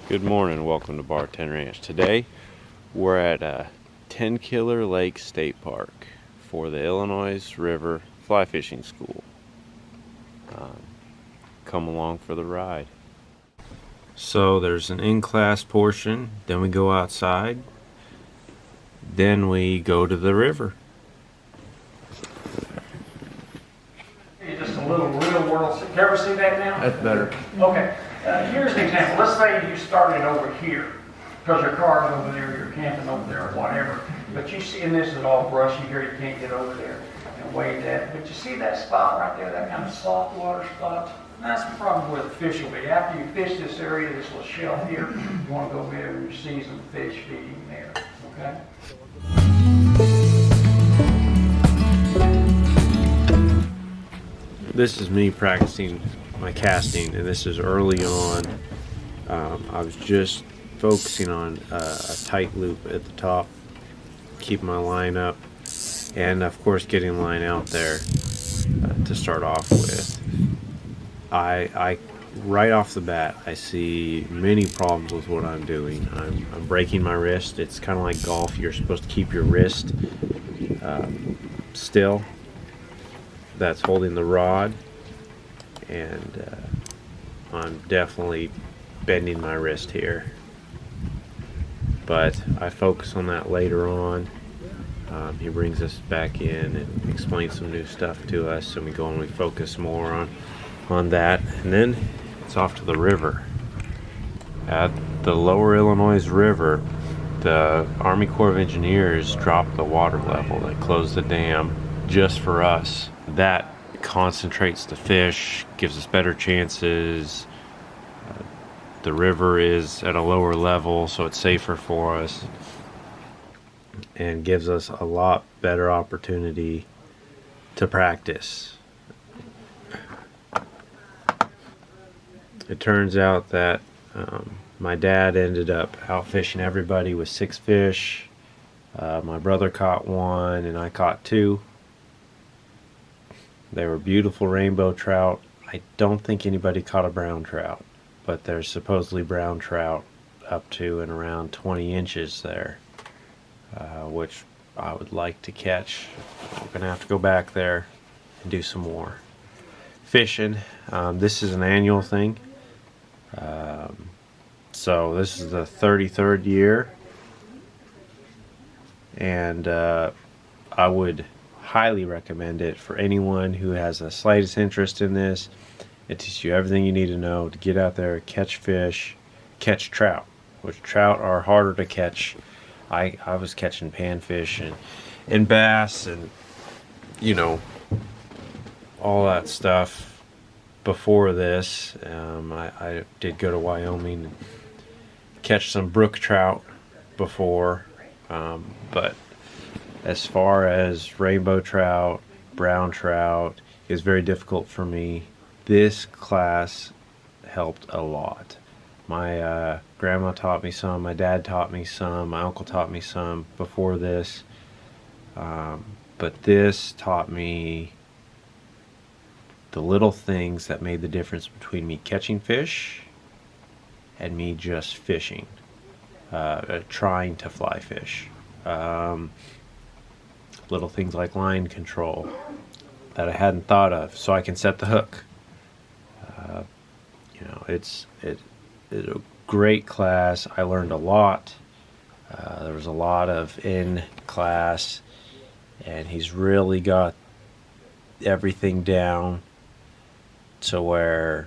Good morning, welcome to Barton Ranch. Today we're at Tenkiller Lake State Park for the Illinois River Fly Fishing School. Come along for the ride. So there's an in-class portion, then we go outside, then we go to the river. Just a little real world. You ever see that now? That's better. Okay. Here's an example. Let's say you started over here because your car's over there, you're camping over there, or whatever. But you see, and this is all brushy here, you can't get over there and wade that. But you see that spot right there, that kind of soft water spot? That's probably where the fish will be. After you fish this area, this little shelf here, you want to go over there and you see some fish feeding there. Okay? This is me practicing my casting, and this is early on. I was just focusing on a tight loop at the top, keeping my line up, and of course getting the line out there to start off with. I right off the bat, I see many problems with what I'm doing. I'm breaking my wrist. It's kind of like golf. You're supposed to keep your wrist still. That's holding the rod, and I'm definitely bending my wrist here, but I focus on that later on. He brings us back in and explains some new stuff to us, and we go and we focus more on that, and then it's off to the river. At the lower Illinois River, the Army Corps of Engineers dropped the water level. They closed the dam just for us. That concentrates the fish, gives us better chances. The river is at a lower level, so it's safer for us and gives us a lot better opportunity to practice. It turns out that my dad ended up out fishing everybody with 6 fish. My brother caught 1 and I caught 2. They were beautiful rainbow trout. I don't think anybody caught a brown trout, but there's supposedly brown trout up to and around 20 inches there, which I would like to catch. We're gonna have to go back there and do some more fishing. This is an annual thing. So this is the 33rd year, and I would highly recommend it for anyone who has the slightest interest in this. It teaches you everything you need to know to get out there, catch fish, catch trout, which trout are harder to catch. I was catching panfish and bass and, you know, all that stuff before this. I did go to Wyoming and catch some brook trout before, but as far as rainbow trout, brown trout, is very difficult for me. This class helped a lot. My grandma taught me some, my dad taught me some, my uncle taught me some before this, but this taught me the little things that made the difference between me catching fish and me just fishing, trying to fly fish. Little things like line control that I hadn't thought of, so I can set the hook. You know, it's a great class. I learned a lot. There was a lot of in class, and he's really got everything down to where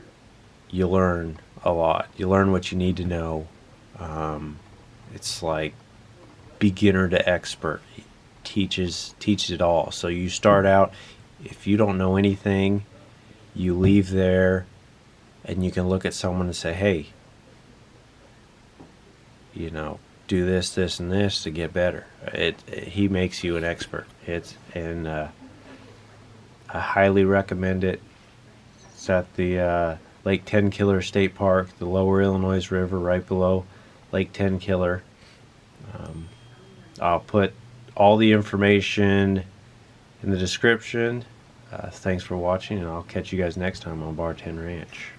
you learn a lot. You learn what you need to know. It's like beginner to expert. Teaches it all. So you start out, if you don't know anything, you leave there and you can look at someone and say, hey, you know, do this, this, and this to get better. He makes you an expert. I highly recommend it. It's at the Lake Tenkiller State Park, the lower Illinois River, right below Lake Tenkiller. I'll put all the information in the description. Thanks for watching, and I'll catch you guys next time on Barton Ranch.